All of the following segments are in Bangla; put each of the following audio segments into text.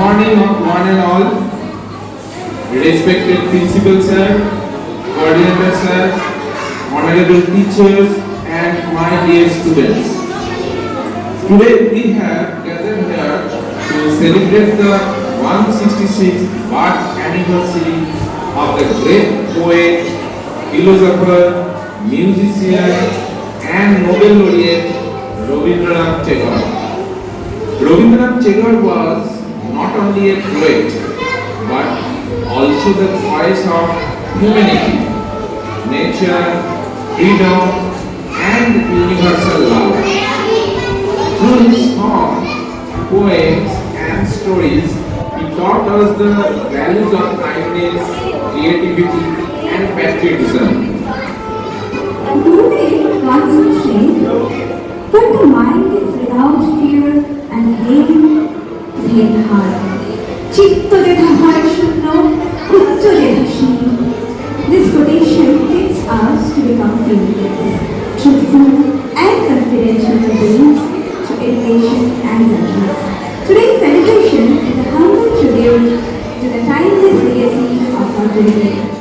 morning one and all, respected principal sir, coordinator sir, honorable teachers and my dear students. Today we have gathered here to celebrate the 166th birth anniversary of the great poet, philosopher, musician and Nobel laureate Rabindranath Tagore. Rabindranath Tagore was not only a poet but also the voice of humanity, nature, freedom and universal love. Through his songs, poems and stories, he taught us the values of kindness, creativity and patriotism. Gurudev once said, when the mind is without fear and pain, then heart. Chitta jetha hoy shunno, uchcha jetha sheen. This quotation takes us to become fearless, truthful and confidential beings to education and justice. Today's celebration is a humble tribute to the timeless legacy of our Gurudev.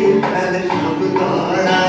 চোখে ধরা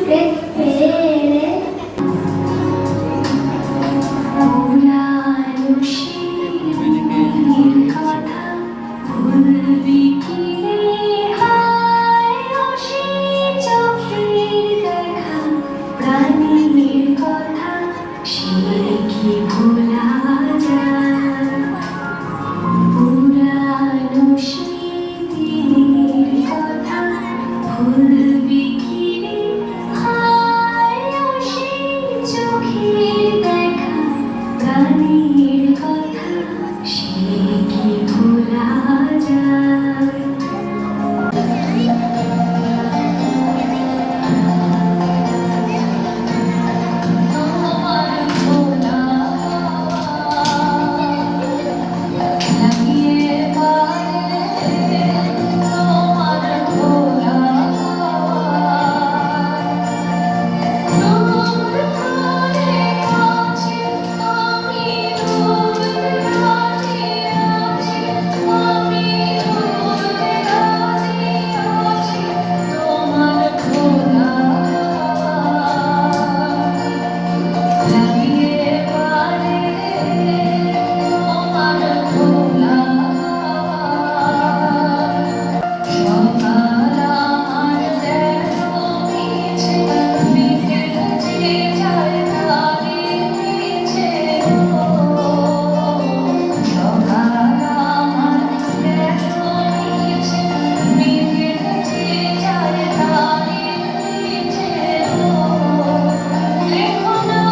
পেরে পুরানো স্মৃতির কথা ভুলবি কি হায় ও সেই চোখের দেখা প্রাণীর কথা সে কি ভোলা যায় পুরানো স্মৃতির কথা ভুলবি কি হায় ও সেই চোখের দেখা প্রাণীর কথা সে কি ভোলা যায় তোমার ভোলা লাগিয়ে পারে তোমার ভোলা তোমার ঘরে আছে আমি রোদে রাজি আছি আমি রোদে রাজি আছি তোমার ভোলা লাগিয়ে পারে তোমার ভোলা সকাল আমার দেখো মিছে বিকেল যে যায় তারই মিছে সকাল আমার দেখো মিছে বিকেল যে যায় তারই মিছে লেখো না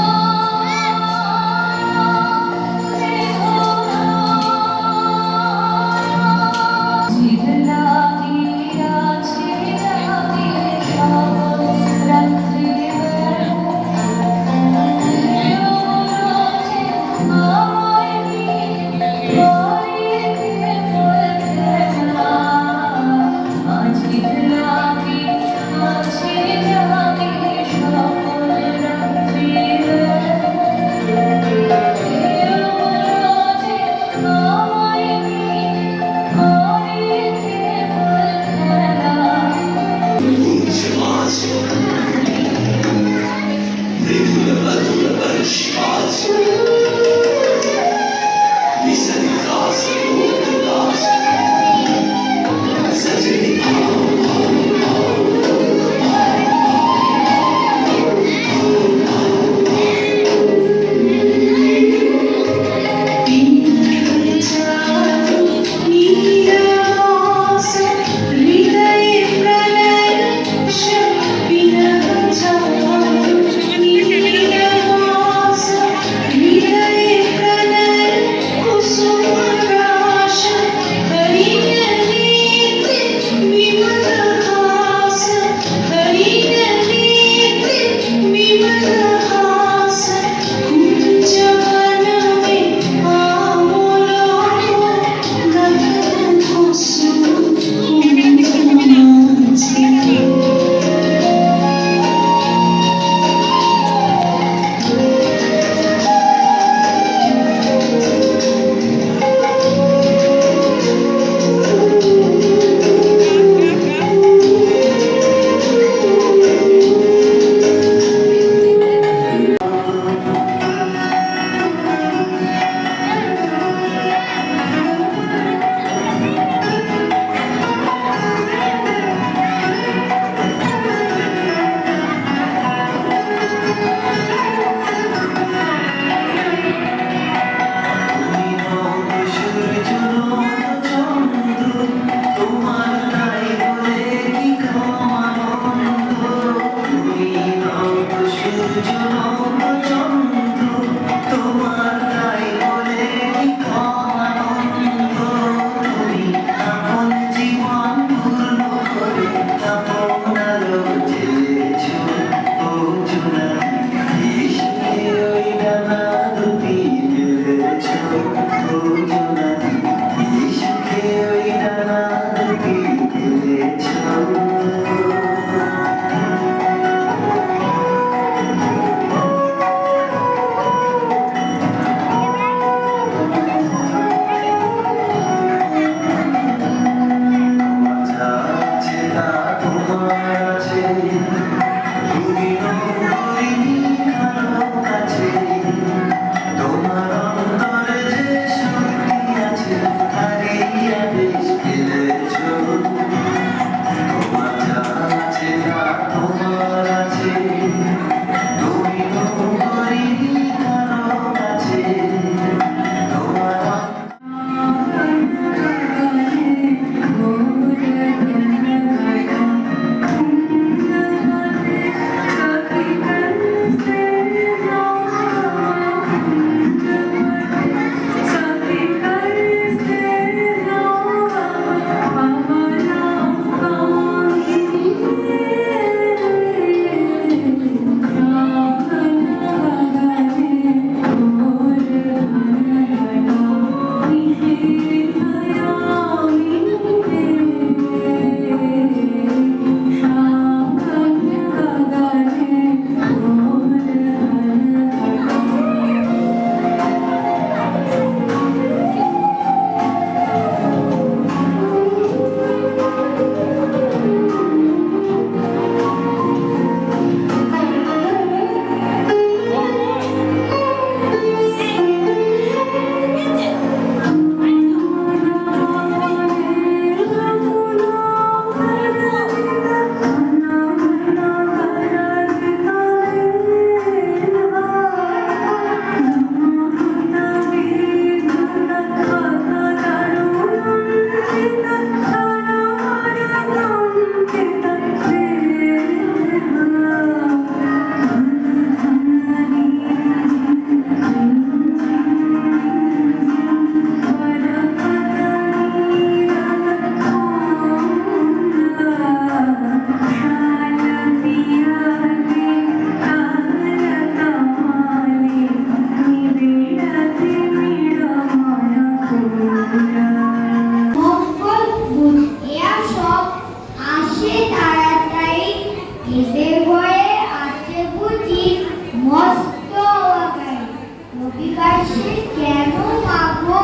কেন মাগো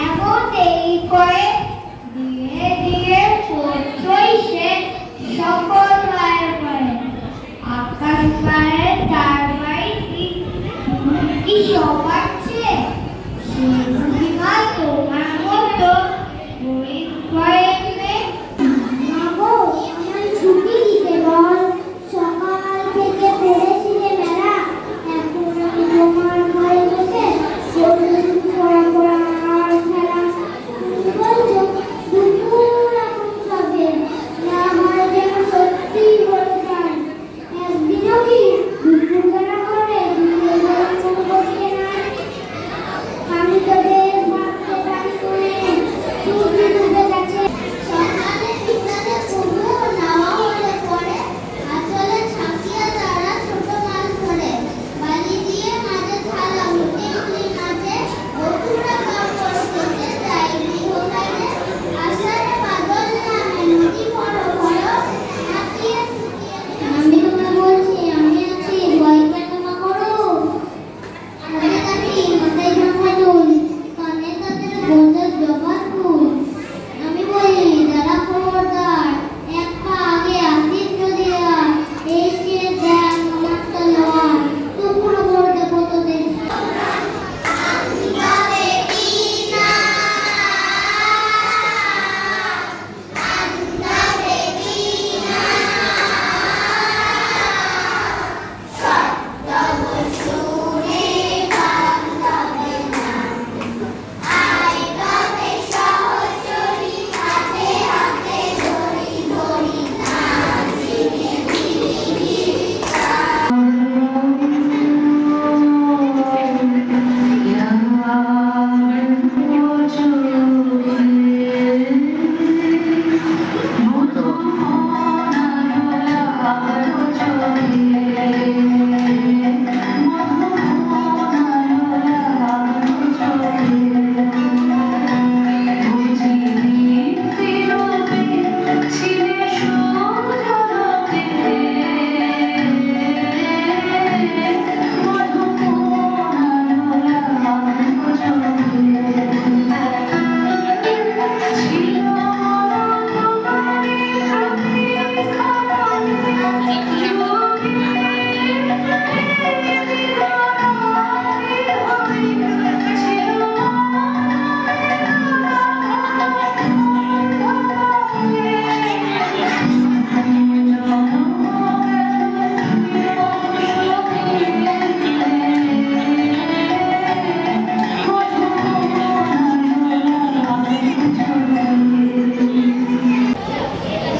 এমন দেরি করে? দিয়ে দিয়ে সত্যই সে সকল গায়ে পড়ে। আকাশ পায়ে তার বাড়ি কি সবার চেয়ে? সে বুদ্ধিমা তোমার মতো গরিব হয়েছে। মাগো আমার ছুটি দিতে বল। সকাল থেকে পড়েছিলে মেলা, এখন আমি তোমার ঘরে বসে পড়া পড়া আর খেলা। তুমি বলছো দুপুর এখন খাবে না, আমার যেন সত্যি বলে যান। একদিনও কি দুপুর বেলা করে দুপুর বেলা কোনো বসে না? আমি তো বেশ ভাবতে পারি করে সূর্য ডুবে গেছে। সকালে বিকালে তবুও নাওয়া হলে পরে আঁচলে ছাপিয়ে তারা ছোট মাছ ধরে। বালি দিয়ে মাঝে থালা উঠে উঠে নাচে, বন্ধুরা কাপড় কেটে যায় গৃহকাজে। আষাঢ়ে বাদল নামে নদী ভরো ভরো, নাচিয়ে ছুটিয়ে আমি তোমায় বলছি আমি আছি, ভয় কেন মা করো? মনে কাটি মাথায় ঝাঁকা চুল, কানে তাদের গোঁজের জবা ফুল। আমি বলি যারা খবরদার, এক পা আগে আসিস যদি আর, এই চেয়ে দেখ আমার তলোয়ার, টুকরো করে দেবো তোদের।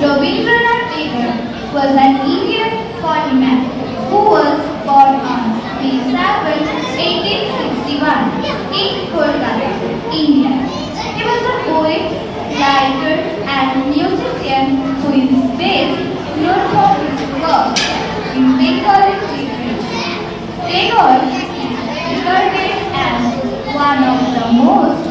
Rabindranath Tagore was an Indian polymath who was born on May 7, 1861 in Kolkata, India. He was a poet, writer and musician who is best known for his work in Bengali literature. Tagore is regarded as one of the most